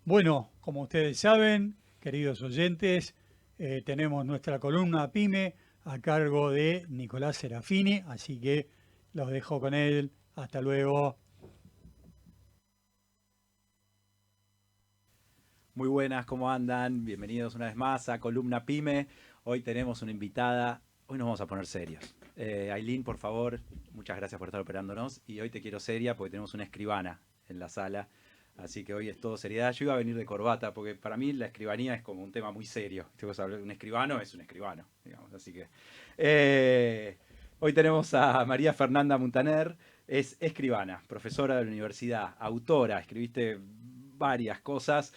Bueno, como ustedes saben, queridos oyentes, tenemos nuestra columna PYME a cargo de Nicolás Serafini, así que los dejo con él. Hasta luego. Muy buenas, ¿cómo andan? Bienvenidos una vez más a Columna Pyme. Hoy tenemos una invitada, hoy nos vamos a poner serios. Ailín, por favor, muchas gracias por estar operándonos. Y hoy te quiero seria porque tenemos una escribana en la sala. Así que hoy es todo seriedad. Yo iba a venir de corbata porque para mí la escribanía es como un tema muy serio. Un escribano es un escribano, digamos. Así que hoy tenemos a María Fernanda Muntaner. Es escribana, profesora de la universidad, autora, escribiste varias cosas.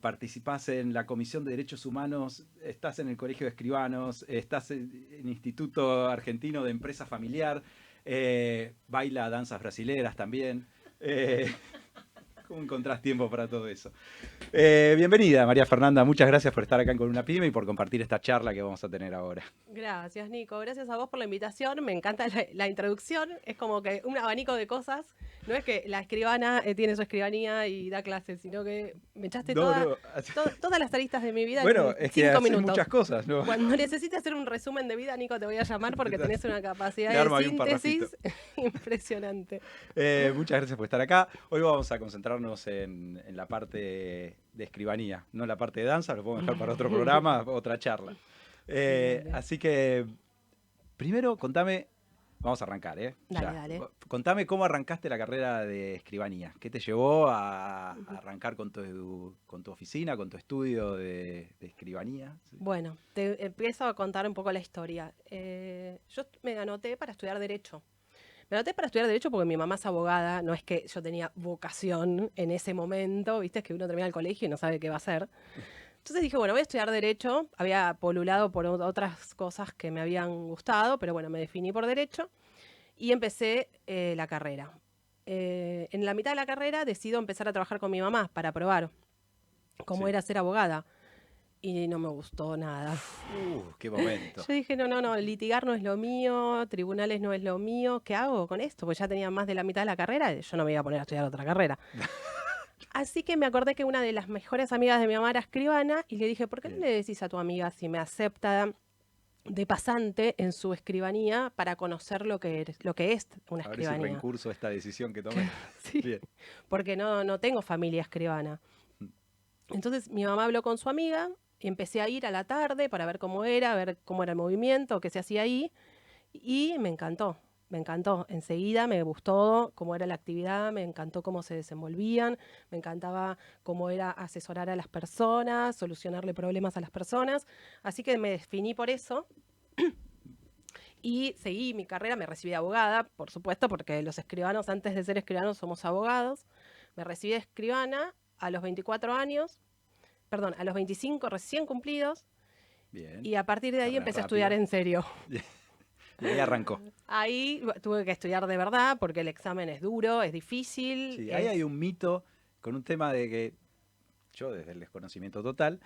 Participás en la Comisión de Derechos Humanos, estás en el Colegio de Escribanos, estás en el Instituto Argentino de Empresa Familiar, baila danzas brasileras también. Eh, ¿Cómo encontrás tiempo para todo eso? Bienvenida, María Fernanda. Muchas gracias por estar acá en Columna Pyme y por compartir esta charla que vamos a tener ahora. Gracias, Nico. Gracias a vos por la invitación. Me encanta la introducción. Es como que un abanico de cosas. No es que la escribana tiene su escribanía y da clases, sino que me echaste No, no. todas las aristas de mi vida Bueno, en es que cinco haces minutos. muchas cosas, ¿no? Cuando necesites hacer un resumen de vida, Nico, te voy a llamar porque tenés una capacidad Me de armo ahí un parrafito. síntesis impresionante. Muchas gracias por estar acá. Hoy vamos a concentrarnos en la parte de escribanía, no en la parte de danza, lo podemos dejar para otro programa, otra charla. Dale, Así que, primero, contame, vamos a arrancar, ¿eh? dale, Ya. dale. Contame cómo arrancaste la carrera de escribanía. ¿Qué te llevó a arrancar con tu oficina, con tu estudio de escribanía? Sí. Bueno, te empiezo a contar un poco la historia. Yo me anoté para estudiar Derecho. Me anoté para estudiar Derecho porque mi mamá es abogada, no es que yo tenía vocación en ese momento, viste, es que uno termina el colegio y no sabe qué va a hacer. Entonces dije, bueno, voy a estudiar Derecho, había polulado por otras cosas que me habían gustado, pero bueno, me definí por Derecho y empecé la carrera. En la mitad de la carrera decido empezar a trabajar con mi mamá para probar cómo Sí. era ser abogada y no me gustó nada. Qué momento. Yo dije, no, no, no, litigar no es lo mío, tribunales no es lo mío, ¿qué hago con esto? Pues ya tenía más de la mitad de la carrera, yo no me iba a poner a estudiar otra carrera. Así que me acordé que una de las mejores amigas de mi mamá era escribana y le dije, ¿por qué no Bien. le decís a tu amiga si me acepta de pasante en su escribanía para conocer lo que es una A ver si escribanía? reencurso esta decisión que tomé. Sí, Bien. porque no, no tengo familia escribana. Entonces mi mamá habló con su amiga y empecé a ir a la tarde para ver cómo era, ver cómo era el movimiento, qué se hacía ahí. Y me encantó, me encantó. Enseguida me gustó cómo era la actividad, me encantó cómo se desenvolvían, me encantaba cómo era asesorar a las personas, solucionarle problemas a las personas. Así que me definí por eso y seguí mi carrera, me recibí de abogada, por supuesto, porque los escribanos antes de ser escribanos somos abogados. Me recibí de escribana a los 24 años, perdón, a los 25 recién cumplidos Bien. y a partir de ahí Carrera empecé a estudiar rápida. en serio. Y ahí arrancó. Ahí tuve que estudiar de verdad porque el examen es duro, es difícil, Sí, ahí hay es... un mito con un tema de que, yo desde el desconocimiento total,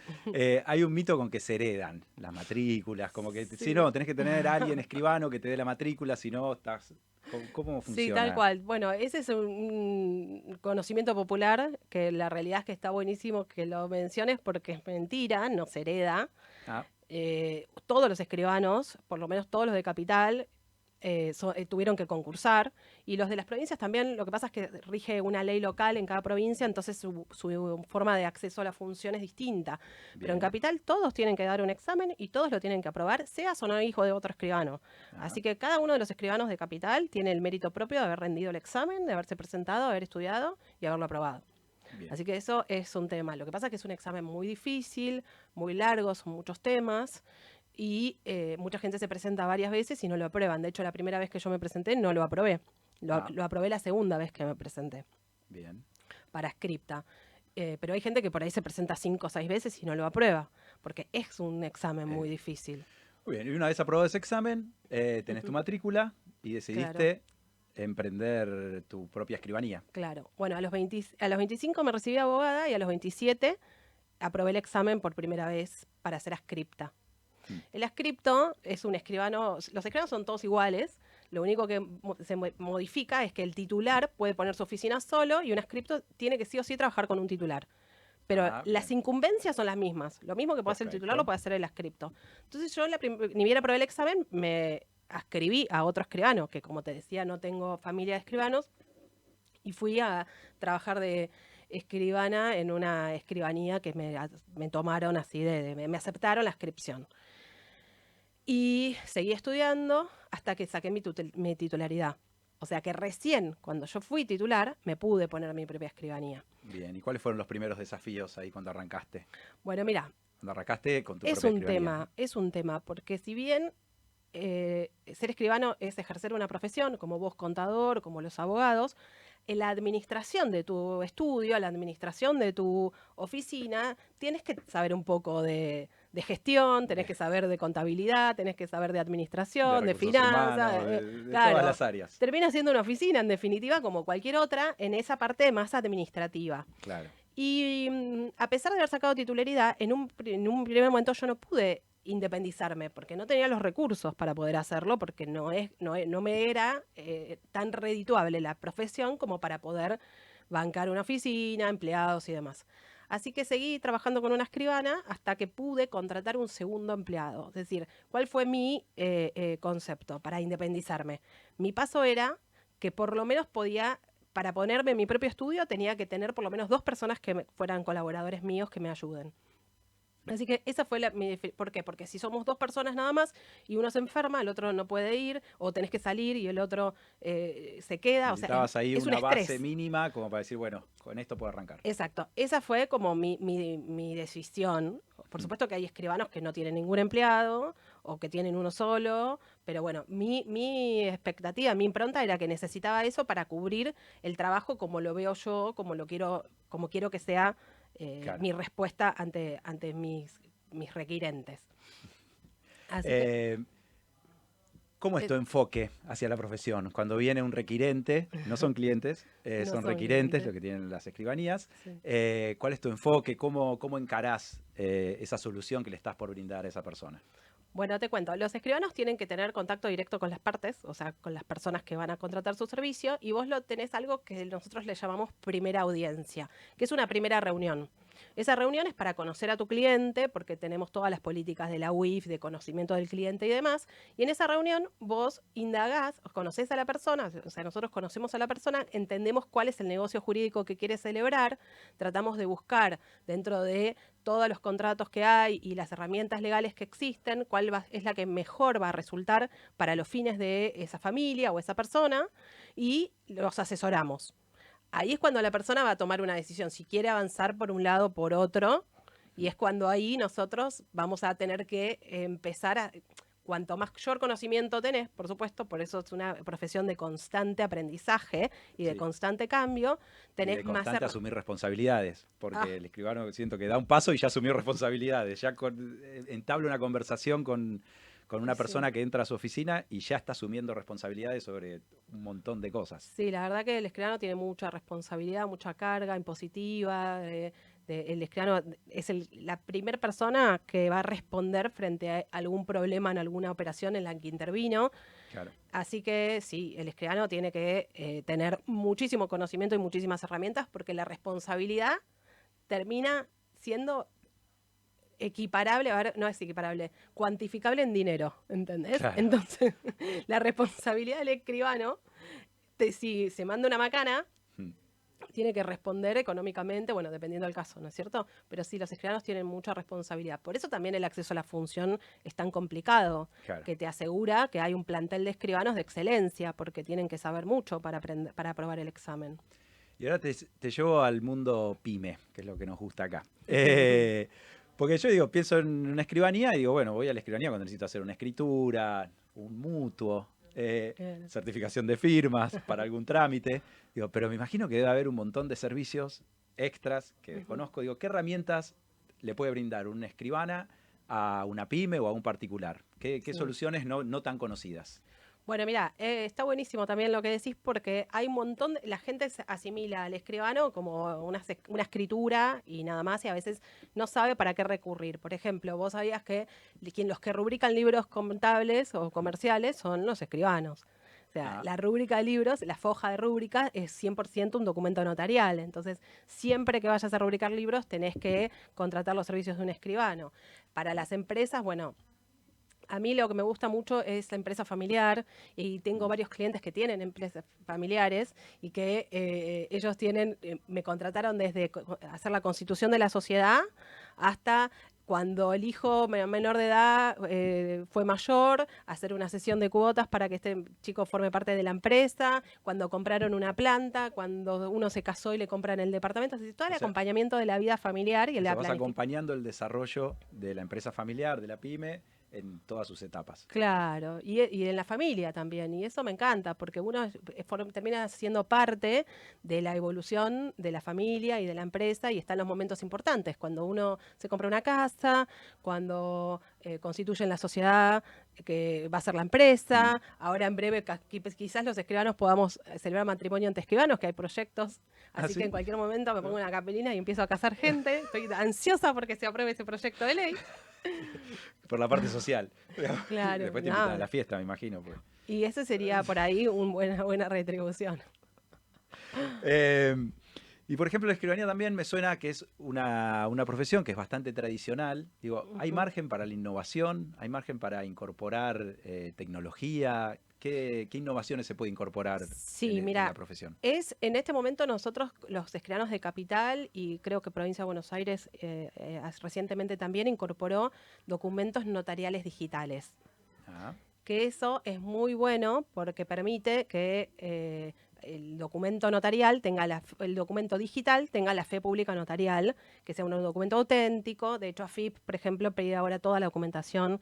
hay un mito con que se heredan las matrículas, como que si Sí. no, tenés que tener a alguien escribano que te dé la matrícula, si no, estás... ¿Cómo Sí, tal funciona? cual. Bueno, ese es un conocimiento popular que la realidad es que está buenísimo que lo menciones porque es mentira, no se hereda. Ah, Todos los escribanos, por lo menos todos los de Capital, tuvieron que concursar y los de las provincias también, lo que pasa es que rige una ley local en cada provincia, entonces su forma de acceso a la función es distinta. Pero en bien. Capital todos tienen que dar un examen y todos lo tienen que aprobar, seas o no hijo de otro escribano. Ah, Así que cada uno de los escribanos de Capital tiene el mérito propio de haber rendido el examen, de haberse presentado, haber estudiado y haberlo aprobado. bien. Así que eso es un tema. Lo que pasa es que es un examen muy difícil, muy largo, son muchos temas y mucha gente se presenta varias veces y no lo aprueban. De hecho, la primera vez que yo me presenté no lo aprobé. Ah, Lo aprobé la segunda vez que me presenté bien. para Scripta. Pero hay gente que por ahí se presenta 5 o 6 veces y no lo aprueba, porque es un examen muy Eh, difícil. Muy bien, y una vez aprobado ese examen, tenés tu Ujú, matrícula y claro, decidiste emprender tu propia escribanía. claro. Bueno, a los 25 me recibí abogada y a los 27 aprobé el examen por primera vez para hacer ascripta. Mm, El ascripto es un escribano, los escribanos son todos iguales, lo único que se modifica es que el titular puede poner su oficina solo y un ascripto tiene que sí o sí trabajar con un titular. pero Ah, las bien. incumbencias son las mismas. Lo mismo que puede hacer el titular lo Perfecto. puede hacer el adscripto. Entonces yo, ni bien aprobé el examen, me adscribí a otro escribano, que como te decía, no tengo familia de escribanos, y fui a trabajar de escribana en una escribanía que me tomaron así, me aceptaron la inscripción. Y seguí estudiando hasta que saqué mi titularidad. O sea que recién, cuando yo fui titular, me pude poner mi propia escribanía. Bien, ¿y cuáles fueron los primeros desafíos ahí cuando arrancaste? Bueno, mira, Cuando arrancaste con tu propia escribanía, ¿no? es un tema, porque si bien ser escribano es ejercer una profesión, como vos contador, como los abogados, en la administración de tu estudio, la administración de tu oficina, tienes que saber un poco de gestión, tenés que saber de contabilidad, tenés que saber de De administración, de recursos finanzas. humanos, de todas Claro, las áreas. termina siendo una oficina, en definitiva, como cualquier otra, en esa parte más administrativa. Claro. Y a pesar de haber sacado titularidad, en un primer momento yo no pude independizarme porque no tenía los recursos para poder hacerlo, porque no me era tan redituable la profesión como para poder bancar una oficina, empleados y demás. Así que seguí trabajando con una escribana hasta que pude contratar un segundo empleado. Es decir, ¿cuál fue mi concepto para independizarme? Mi paso era que por lo menos podía, para ponerme en mi propio estudio, tenía que tener por lo menos 2 personas que fueran colaboradores míos que me ayuden. Así que esa fue ¿por qué? Porque si somos 2 personas nada más y uno se enferma, el otro no puede ir, o tenés que salir y el otro se queda, o sea, Necesitabas ahí es un una base estrés. mínima como para decir, bueno, con esto puedo arrancar. Exacto, esa fue como mi decisión. Por supuesto que hay escribanos que no tienen ningún empleado o que tienen uno solo, pero bueno, mi expectativa, mi impronta era que necesitaba eso para cubrir el trabajo como lo veo yo, como quiero que sea Claro. mi respuesta ante mis requirentes. Así que Eh, ¿Cómo es tu enfoque hacia la profesión? Cuando viene un requirente, no son clientes, no son son requirentes, clientes. lo que tienen las escribanías. Sí. ¿Cuál es tu enfoque? ¿Cómo encarás esa solución que le estás por brindar a esa persona? Bueno, te cuento, los escribanos tienen que tener contacto directo con las partes, o sea, con las personas que van a contratar su servicio, y vos tenés algo que nosotros le llamamos primera audiencia, que es una primera reunión. Esa reunión es para conocer a tu cliente, porque tenemos todas las políticas de la UIF, de conocimiento del cliente y demás, y en esa reunión vos indagás, conocés a la persona, o sea, nosotros conocemos a la persona, entendemos cuál es el negocio jurídico que quiere celebrar, tratamos de buscar dentro de todos los contratos que hay y las herramientas legales que existen, es la que mejor va a resultar para los fines de esa familia o esa persona, y los asesoramos. Ahí es cuando la persona va a tomar una decisión, si quiere avanzar por un lado o por otro, y es cuando ahí nosotros vamos a tener que empezar a... Cuanto mayor conocimiento tenés, por supuesto, por eso es una profesión de constante aprendizaje y de Sí. constante cambio, Y tenés de más... constante asumir responsabilidades, Ah, porque el escribano siento que da un paso y ya asumió responsabilidades, ya entabla una conversación con una sí. persona que entra a su oficina y ya está asumiendo responsabilidades sobre un montón de cosas. Sí, la verdad que el escribano tiene mucha responsabilidad, mucha carga impositiva. El escribano es la primera persona que va a responder frente a algún problema en alguna operación en la que intervino. Claro. Así que sí, el escribano tiene que tener muchísimo conocimiento y muchísimas herramientas porque la responsabilidad termina siendo equiparable, a ver, no es equiparable, cuantificable en dinero, ¿entendés? Claro. Entonces, la responsabilidad del escribano, si se manda una macana, Mm. tiene que responder económicamente, bueno, dependiendo del caso, ¿no es cierto? Pero sí, los escribanos tienen mucha responsabilidad. Por eso también el acceso a la función es tan complicado, Claro. que te asegura que hay un plantel de escribanos de excelencia, porque tienen que saber mucho para aprobar el examen. Y ahora te llevo al mundo pyme, que es lo que nos gusta acá. Porque yo digo, pienso en una escribanía y digo, bueno, voy a la escribanía cuando necesito hacer una escritura, un mutuo, certificación de firmas para algún trámite. Digo, pero me imagino que debe haber un montón de servicios extras que desconozco. Digo, ¿qué herramientas le puede brindar una escribana a una pyme o a un particular? ¿Qué Sí. soluciones no tan conocidas? Bueno, mira, está buenísimo también lo que decís porque hay un montón, la gente se asimila al escribano como una escritura y nada más y a veces no sabe para qué recurrir. Por ejemplo, vos sabías que los que rubrican libros contables o comerciales son los escribanos. sea, Ah. la rúbrica de libros, la foja de rúbrica es 100% un documento notarial. Entonces, siempre que vayas a rubricar libros, tenés que contratar los servicios de un escribano. Para las empresas, bueno, a mí lo que me gusta mucho es la empresa familiar y tengo varios clientes que tienen empresas familiares y que ellos tienen, me contrataron desde hacer la constitución de la sociedad hasta cuando el hijo menor de edad fue mayor, hacer una sesión de cuotas para que este chico forme parte de la empresa, cuando compraron una planta, cuando uno se casó y le compran el departamento, así, todo el O sea, acompañamiento de la vida familiar y O la sea, vas planificación. acompañando el desarrollo de la empresa familiar, de la pyme, en todas sus etapas. Claro, y en la familia también, y eso me encanta, porque uno termina siendo parte de la evolución de la familia y de la empresa, y están los momentos importantes, cuando uno se compra una casa, cuando constituyen la sociedad que va a ser la empresa, ahora en breve quizás los escribanos podamos celebrar matrimonio entre escribanos, que hay proyectos, ¿Ah, así sí? que en cualquier momento me pongo una capelina y empiezo a casar gente, estoy ansiosa porque se apruebe ese proyecto de ley. Por la parte social. Claro, Después te invitan a no. la fiesta, me imagino. Pues. Y ese sería por ahí una buena retribución. Eh, y por ejemplo, la escribanía también me suena que es una profesión que es bastante tradicional. Digo, ¿hay Ujú. margen para la innovación? ¿Hay margen para incorporar tecnología? ¿Qué innovaciones se puede incorporar Sí, en la mira, profesión? en este momento nosotros, los escribanos de Capital, y creo que Provincia de Buenos Aires recientemente también incorporó documentos notariales digitales. Ah, Que eso es muy bueno porque permite que el documento notarial tenga el documento digital tenga la fe pública notarial, que sea un documento auténtico. De hecho, AFIP, por ejemplo, pide ahora toda la documentación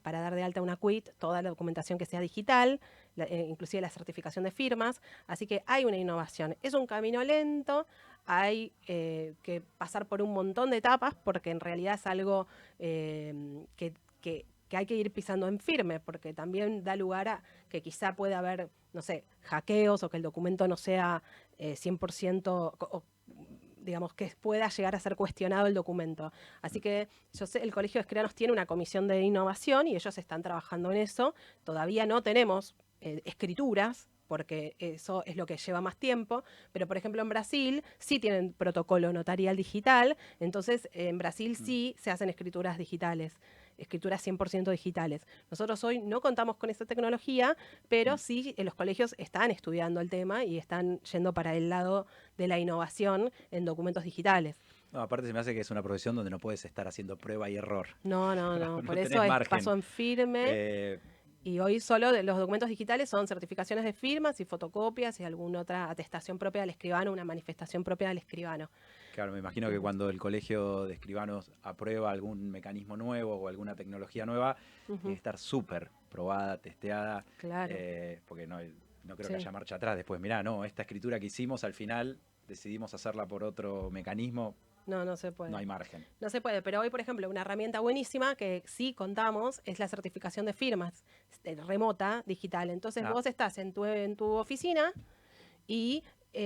para dar de alta una quit, toda la documentación que sea digital, inclusive la certificación de firmas. Así que hay una innovación. Es un camino lento, hay que pasar por un montón de etapas porque en realidad es algo que hay que ir pisando en firme, porque también da lugar a que quizá pueda haber, no sé, hackeos o que el documento no sea 100%, digamos, que pueda llegar a ser cuestionado el documento. Así que yo sé, el Colegio de Escribanos tiene una comisión de innovación y ellos están trabajando en eso. Todavía no tenemos escrituras, porque eso es lo que lleva más tiempo, pero por ejemplo en Brasil sí tienen protocolo notarial digital, entonces en Brasil sí se hacen escrituras digitales, escrituras 100% digitales. Nosotros hoy no contamos con esa tecnología, pero sí los colegios están estudiando el tema y están yendo para el lado de la innovación en documentos digitales. no, aparte se me hace que es una profesión donde no puedes estar haciendo prueba y error. No, no, Claro, no, no por eso tenés es margen. paso en firme. Eh, Y hoy solo los documentos digitales son certificaciones de firmas y fotocopias y alguna otra atestación propia del escribano, una manifestación propia del escribano. Claro, me imagino que cuando el colegio de escribanos aprueba algún mecanismo nuevo o alguna tecnología nueva, tiene que estar súper probada, testeada, Claro. porque no creo Sí. que haya marcha atrás. Después, mirá, no, esta escritura que hicimos al final decidimos hacerla por otro mecanismo, No, no se puede. no hay margen. No se puede, pero hoy, por ejemplo, una herramienta buenísima que sí contamos es la certificación de firmas remota, digital. Entonces Ah, vos estás en tu oficina y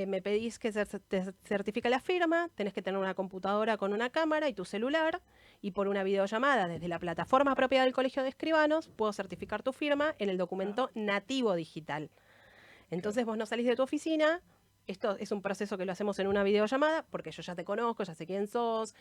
me pedís que te certifique la firma, tenés que tener una computadora con una cámara y tu celular, y por una videollamada desde la plataforma propia del Colegio de Escribanos puedo certificar tu firma en el documento nativo digital. Entonces vos no salís de tu oficina. Esto es un proceso que lo hacemos en una videollamada, porque yo ya te conozco, ya sé quién sos.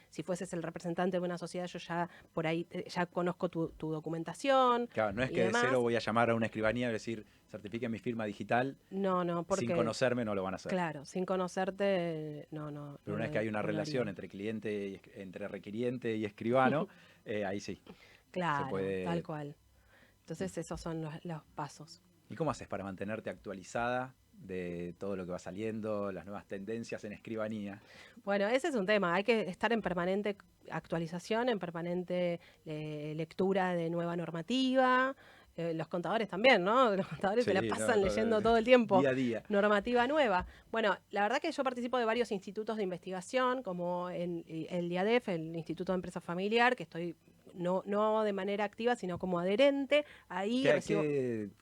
Si fueses el representante de una sociedad, yo ya por ahí ya conozco tu documentación claro, no es y que de demás. cero voy a llamar a una escribanía y decir, certifique mi firma digital, No, no, porque sin conocerme no lo van a hacer. claro, sin conocerte, no, no. Pero no una vez que hay una no lo relación haría. entre entre requiriente y escribano, ahí sí, se Claro, puede. tal cual. Entonces esos son los pasos. ¿Y cómo haces para mantenerte actualizada de todo lo que va saliendo, las nuevas tendencias en escribanía? Bueno, ese es un tema. Hay que estar en permanente actualización, en permanente lectura de nueva normativa. Los contadores también, ¿no? Los contadores se la Sí, pasan leyendo todo el tiempo día a día. normativa nueva. Bueno, la verdad que yo participo de varios institutos de investigación, como en el IADEF, el Instituto de Empresa Familiar, que estoy no de manera activa, sino como adherente. Ahí ¿Qué, recibo,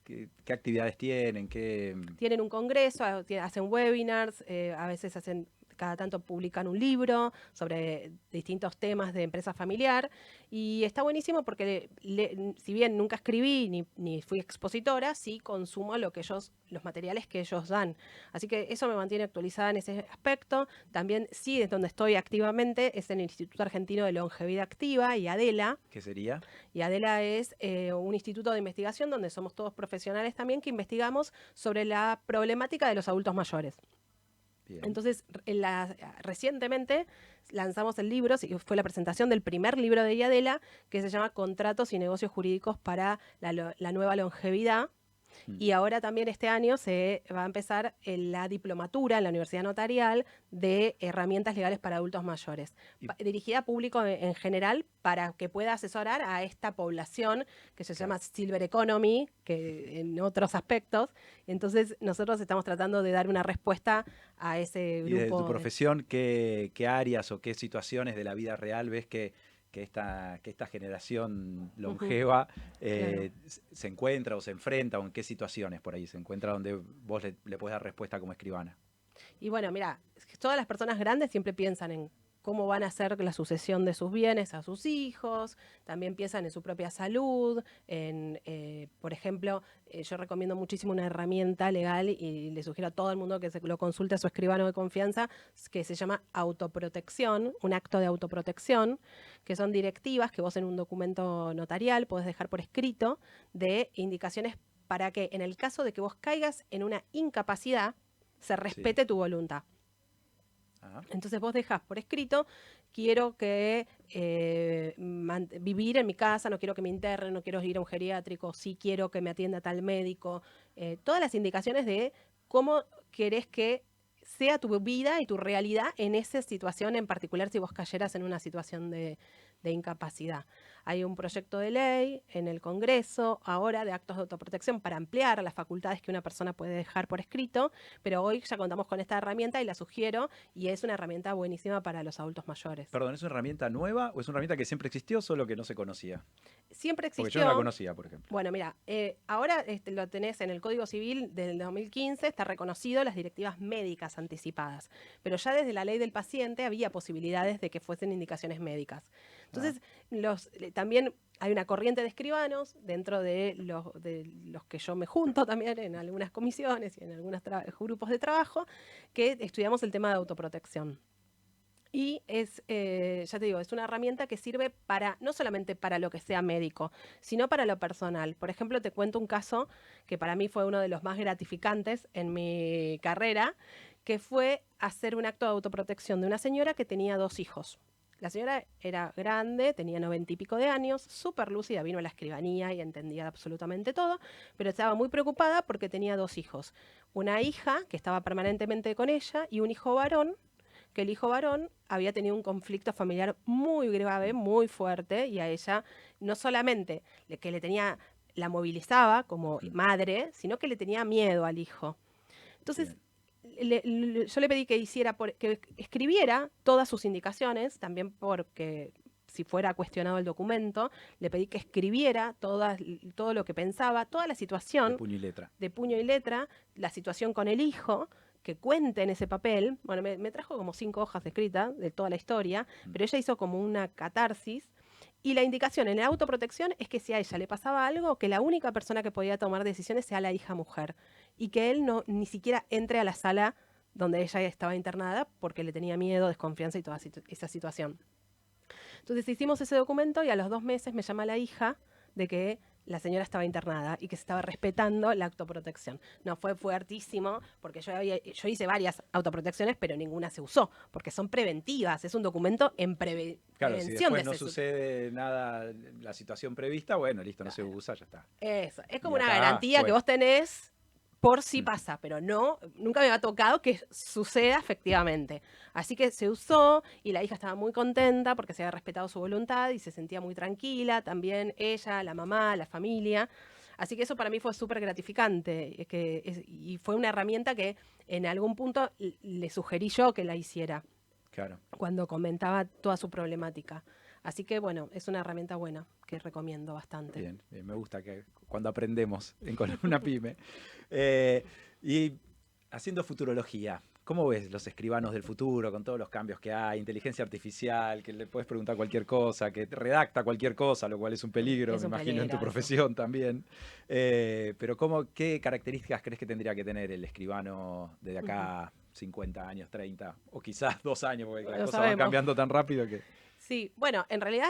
qué actividades tienen? ¿Qué... tienen un congreso, hacen webinars, a veces hacen cada tanto publican un libro sobre distintos temas de empresa familiar y está buenísimo porque si bien nunca escribí ni fui expositora, sí consumo los materiales que ellos dan. Así que eso me mantiene actualizada en ese aspecto. También sí, es donde estoy activamente, es en el Instituto Argentino de Longevidad Activa y ADELA. ¿Qué sería? Y ADELA es un instituto de investigación donde somos todos profesionales también que investigamos sobre la problemática de los adultos mayores. Bien. Entonces, recientemente lanzamos el libro, fue la presentación del primer libro de IADELA, que se llama Contratos y negocios jurídicos para la nueva longevidad. Y ahora también este año se va a empezar la diplomatura en la Universidad Notarial de herramientas legales para adultos mayores, dirigida a público en general para que pueda asesorar a esta población que se llama Silver Economy, que en otros aspectos. Entonces nosotros estamos tratando de dar una respuesta a ese grupo. Y de tu profesión, ¿qué áreas o qué situaciones de la vida real ves que esta generación longeva Claro. se encuentra o se enfrenta, o en qué situaciones por ahí se encuentra donde vos le podés dar respuesta como escribana? Y bueno, mira, todas las personas grandes siempre piensan en cómo van a hacer la sucesión de sus bienes a sus hijos, también piensan en su propia salud, por ejemplo, yo recomiendo muchísimo una herramienta legal y le sugiero a todo el mundo que se lo consulte a su escribano de confianza, que se llama autoprotección, un acto de autoprotección, que son directivas que vos en un documento notarial podés dejar por escrito de indicaciones para que en el caso de que vos caigas en una incapacidad, se respete tu voluntad. Entonces vos dejás por escrito, quiero que vivir en mi casa, no quiero que me internen, no quiero ir a un geriátrico, sí quiero que me atienda tal médico, todas las indicaciones de cómo querés que sea tu vida y tu realidad en esa situación en particular si vos cayeras en una situación de incapacidad. Hay un proyecto de ley en el Congreso ahora de actos de autoprotección para ampliar las facultades que una persona puede dejar por escrito, pero hoy ya contamos con esta herramienta y la sugiero y es una herramienta buenísima para los adultos mayores. Perdón, ¿es una herramienta nueva o es una herramienta que siempre existió, solo que no se conocía? Siempre existió. Porque yo no la conocía, por ejemplo. Bueno, mira, ahora lo tenés en el Código Civil del 2015, está reconocido las directivas médicas anticipadas, pero ya desde la ley del paciente había posibilidades de que fuesen indicaciones médicas. Entonces, también hay una corriente de escribanos dentro de los que yo me junto también en algunas comisiones y en algunos grupos de trabajo, que estudiamos el tema de autoprotección. Y ya te digo, es una herramienta que sirve no solamente para lo que sea médico, sino para lo personal. Por ejemplo, te cuento un caso que para mí fue uno de los más gratificantes en mi carrera, que fue hacer un acto de autoprotección de una señora que tenía 2 hijos. La señora era grande, tenía 90 y pico de años, súper lúcida, vino a la escribanía y entendía absolutamente todo, pero estaba muy preocupada porque tenía 2 hijos. Una hija que estaba permanentemente con ella y un hijo varón, que el hijo varón había tenido un conflicto familiar muy grave, muy fuerte, y a ella no solamente la movilizaba como madre, sino que le tenía miedo al hijo. Entonces, yo le pedí que que escribiera todas sus indicaciones, también porque si fuera cuestionado el documento, le pedí que escribiera todo lo que pensaba, toda la situación. De puño y letra. De puño y letra, la situación con el hijo, que cuente en ese papel. Bueno, me trajo como 5 hojas escritas de toda la historia, pero ella hizo como una catarsis. Y la indicación en la autoprotección es que si a ella le pasaba algo, que la única persona que podía tomar decisiones sea la hija mujer. Y que él ni siquiera entre a la sala donde ella estaba internada porque le tenía miedo, desconfianza y toda esa situación. Entonces hicimos ese documento y a los 2 meses me llama la hija de que la señora estaba internada y que se estaba respetando la autoprotección. No, fue fuertísimo porque yo hice varias autoprotecciones, pero ninguna se usó, porque son preventivas, es un documento en prevención. Claro, si después no sucede nada, la situación prevista, bueno, listo, no se usa, ya está. Eso, es como una garantía que vos tenés por si pasa, pero nunca me había tocado que suceda efectivamente. Así que se usó y la hija estaba muy contenta porque se había respetado su voluntad y se sentía muy tranquila, también ella, la mamá, la familia. Así que eso para mí fue súper gratificante y fue una herramienta que en algún punto le sugerí yo que la hiciera. Claro. Cuando comentaba toda su problemática. Así que bueno, es una herramienta buena que recomiendo bastante. Bien, me gusta que cuando aprendemos en Columna Pyme. Y haciendo futurología, ¿Cómo ves los escribanos del futuro con todos los cambios que hay? Inteligencia artificial, que le puedes preguntar cualquier cosa, que redacta cualquier cosa, lo cual es un peligro, Es me un imagino, en tu peligroso. profesión también. Pero ¿qué características crees que tendría que tener el escribano de acá 50 años, 30, o quizás 2 años, porque las Lo cosas van sabemos. cambiando tan rápido que... Sí, bueno, en realidad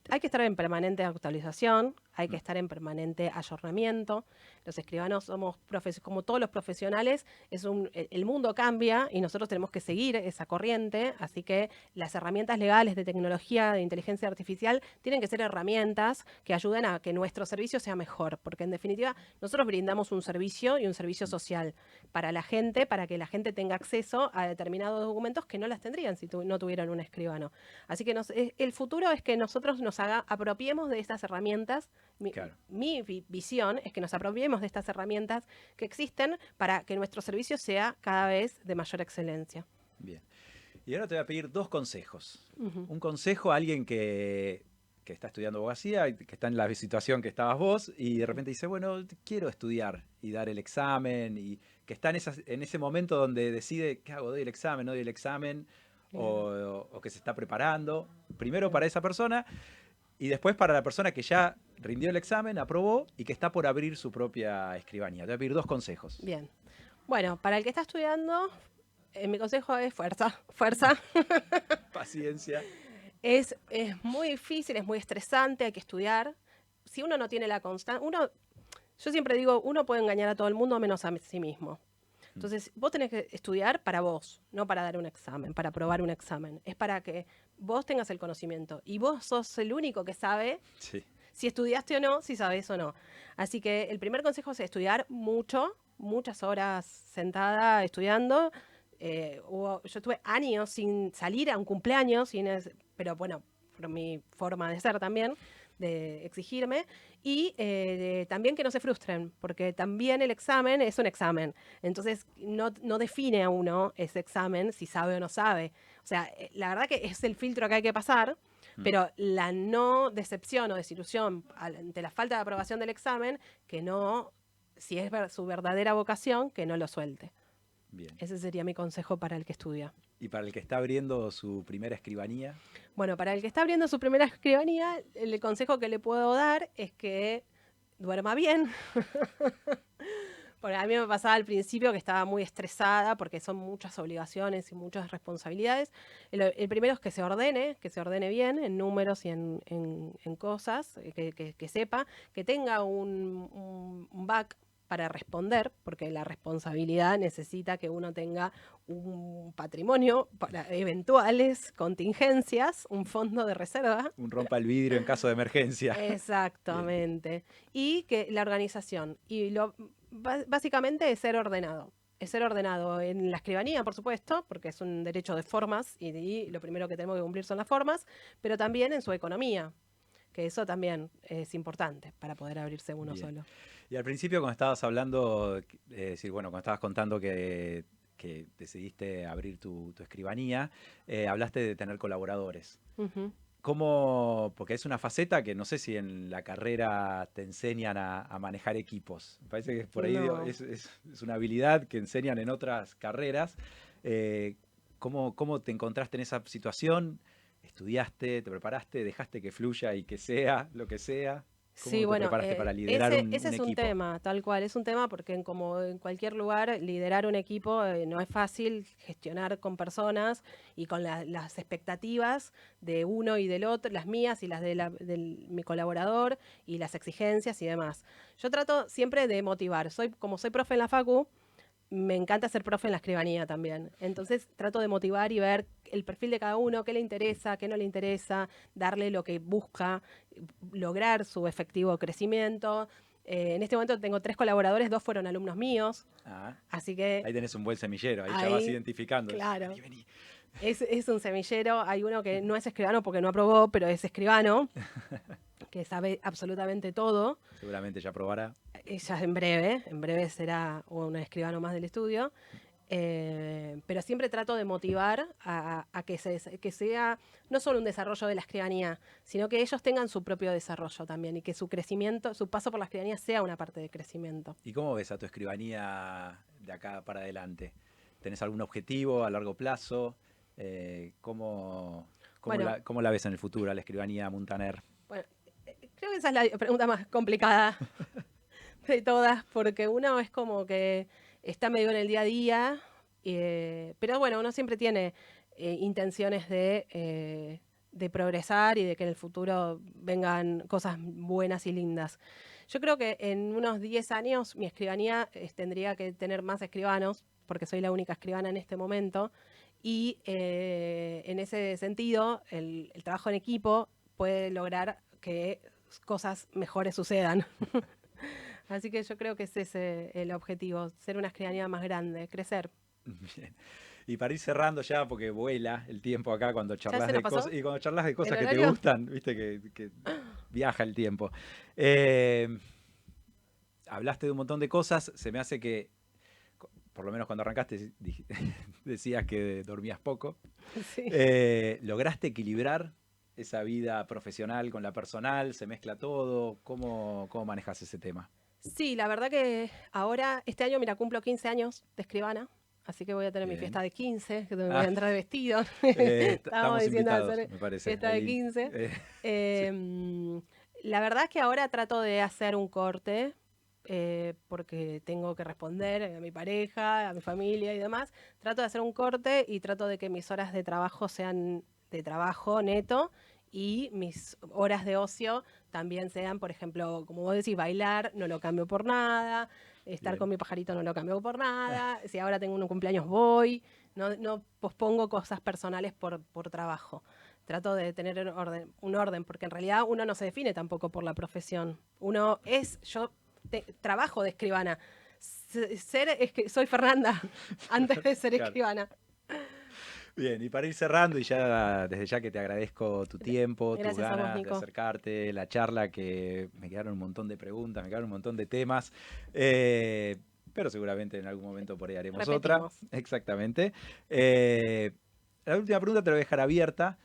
hay que estar en permanente actualización, hay que Mm. estar en permanente ayornamiento. Los escribanos somos como todos los profesionales, el mundo cambia y nosotros tenemos que seguir esa corriente, así que las herramientas legales de tecnología, de inteligencia artificial, tienen que ser herramientas que ayuden a que nuestro servicio sea mejor, porque en definitiva nosotros brindamos un servicio y un servicio social para la gente, para que la gente tenga acceso a determinados documentos que no las tendrían si no tuvieran un escribano. Así que el futuro es que nosotros nos apropiemos de estas herramientas. Claro. Mi visión es que nos apropiemos de estas herramientas que existen para que nuestro servicio sea cada vez de mayor excelencia. Bien. Y ahora te voy a pedir 2 consejos. Ujú. Un consejo a alguien que está estudiando abogacía, y que está en la situación que estabas vos, y de repente dice, bueno, quiero estudiar y dar el examen, y que está en ese momento donde decide, ¿qué hago? ¿Doy el examen? ¿No doy el examen? O que se está preparando. Primero para esa persona, y después para la persona que ya rindió el examen, aprobó, y que está por abrir su propia escribanía. Te voy a pedir 2 consejos. Bien. Bueno, para el que está estudiando, mi consejo es fuerza, fuerza. Paciencia. Es muy difícil, es muy estresante, hay que estudiar. Si uno no tiene la constancia, yo siempre digo, uno puede engañar a todo el mundo menos a sí mismo. Entonces, vos tenés que estudiar para vos, no para dar un examen, para aprobar un examen. Es para que vos tengas el conocimiento. Y vos sos el único que sabe Sí. si estudiaste o no, si sabés o no. Así que el primer consejo es estudiar mucho, muchas horas sentada estudiando. Yo estuve años sin salir a un cumpleaños, pero bueno, por mi forma de ser también, de exigirme. Y también que no se frustren, porque también el examen es un examen. Entonces no define a uno ese examen si sabe o no sabe. O sea, la verdad que es el filtro que hay que pasar. Pero la no decepción o desilusión ante la falta de aprobación del examen, que no, si es su verdadera vocación, que no lo suelte. Bien. Ese sería mi consejo para el que estudia. ¿Y para el que está abriendo su primera escribanía? Bueno, para el que está abriendo su primera escribanía, el consejo que le puedo dar es que duerma bien. Porque a mí me pasaba al principio que estaba muy estresada porque son muchas obligaciones y muchas responsabilidades. El primero es que se ordene bien en números y en cosas, que sepa, que tenga un back para responder, porque la responsabilidad necesita que uno tenga un patrimonio para eventuales contingencias, un fondo de reserva. Un rompa el vidrio en caso de emergencia. Exactamente. Y que la organización. Y básicamente es ser ordenado. Es ser ordenado en la escribanía, por supuesto, porque es un derecho de formas y lo primero que tenemos que cumplir son las formas, pero también en su economía, que eso también es importante para poder abrirse uno Bien. solo. Y al principio cuando estabas hablando, cuando estabas contando que decidiste abrir tu escribanía, hablaste de tener colaboradores. Ujú. ¿Cómo? Porque es una faceta que no sé si en la carrera te enseñan a manejar equipos. Me parece que por ahí No. es una habilidad que enseñan en otras carreras. ¿Cómo te encontraste en esa situación? ¿Estudiaste, te preparaste, dejaste que fluya y que sea lo que sea? ¿Cómo Sí, te bueno, preparaste para liderar un ese es un equipo? tema, tal cual, es un tema porque como en cualquier lugar, liderar un equipo no es fácil, gestionar con personas y con las expectativas de uno y del otro, las mías y las de mi colaborador y las exigencias y demás. Yo trato siempre de motivar, como soy profe en la facu, me encanta ser profe en la escribanía también. Entonces trato de motivar y ver el perfil de cada uno, qué le interesa, qué no le interesa, darle lo que busca, lograr su efectivo crecimiento. En este momento tengo 3 colaboradores, 2 fueron alumnos míos, Ah, así que ahí tenés un buen semillero, ahí ya vas identificando. claro. Vení, vení. Es un semillero. Hay uno que no es escribano porque no aprobó, pero es escribano, que sabe absolutamente todo. Seguramente ya probará. Ella en breve será un escribano más del estudio. Pero siempre trato de motivar a que sea no solo un desarrollo de la escribanía, sino que ellos tengan su propio desarrollo también y que su crecimiento, su paso por la escribanía sea una parte de crecimiento. ¿Y cómo ves a tu escribanía de acá para adelante? ¿Tenés algún objetivo a largo plazo? ¿Cómo Bueno. cómo la ves en el futuro a la escribanía Muntaner? Bueno, creo que esa es la pregunta más complicada de todas, porque uno es como que está medio en el día a día, pero bueno, uno siempre tiene intenciones de progresar y de que en el futuro vengan cosas buenas y lindas. Yo creo que en unos 10 años mi escribanía tendría que tener más escribanos, porque soy la única escribana en este momento, y en ese sentido el trabajo en equipo puede lograr que cosas mejores sucedan. Así que yo creo que ese es el objetivo, ser una escribanía más grande, crecer. Bien. Y para ir cerrando ya, porque vuela el tiempo acá cuando charlas se de nos pasó? cosas, y cuando charlas de cosas ¿El que te horario? gustan, viste que viaja el tiempo. Hablaste de un montón de cosas, se me hace que, por lo menos cuando arrancaste, decías que dormías poco. Sí. ¿Lograste equilibrar esa vida profesional con la personal? ¿Se mezcla todo? ¿Cómo manejas ese tema? Sí, la verdad que ahora, este año, mira, cumplo 15 años de escribana, así que voy a tener mi Bien. fiesta de 15, que voy Ah. a entrar de vestido. Estamos diciendo invitados, hacer me parece. fiesta de Aileen. 15. Sí. La verdad es que ahora trato de hacer un corte, porque tengo que responder a mi pareja, a mi familia y demás. Trato de hacer un corte y trato de que mis horas de trabajo sean de trabajo neto y mis horas de ocio también sean, por ejemplo, como vos decís, bailar, no lo cambio por nada, estar Bien. con mi pajarito no lo cambio por nada, si ahora tengo un cumpleaños voy, no pospongo cosas personales por trabajo. Trato de tener un orden, porque en realidad uno no se define tampoco por la profesión. Yo trabajo de escribana. Soy Fernanda antes de ser Claro. escribana. Bien, y para ir cerrando, y ya desde ya que te agradezco tu tiempo, tus Gracias a vos, ganas de Nico. acercarte, la charla, que me quedaron un montón de preguntas, me quedaron un montón de temas, pero seguramente en algún momento por ahí haremos otra. Repetimos. Exactamente. La última pregunta te la voy a dejar abierta,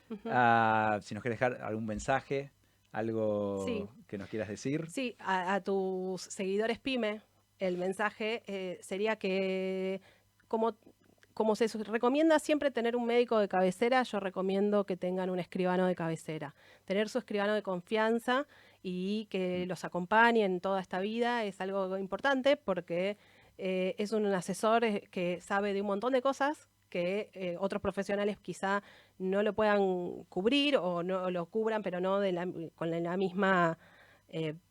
si nos quieres dejar algún mensaje, algo Sí. que nos quieras decir. Sí, a tus seguidores PYME, el mensaje sería que como se recomienda siempre tener un médico de cabecera, yo recomiendo que tengan un escribano de cabecera. Tener su escribano de confianza y que los acompañe en toda esta vida es algo importante porque es un asesor que sabe de un montón de cosas que otros profesionales quizá no lo puedan cubrir o no lo cubran, pero no con la misma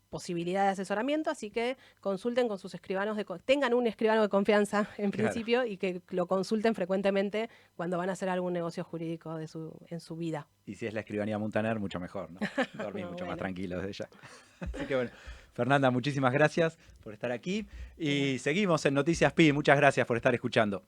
posibilidad de asesoramiento, así que consulten con sus escribanos, tengan un escribano de confianza en principio y que lo consulten frecuentemente cuando van a hacer algún negocio jurídico en su vida. Y si es la escribanía Muntaner, mucho mejor, ¿no? Dormir No, mucho más bueno. tranquilo desde ya. Así que bueno, Fernanda, muchísimas gracias por estar aquí y seguimos en Noticias Pi. Muchas gracias por estar escuchando.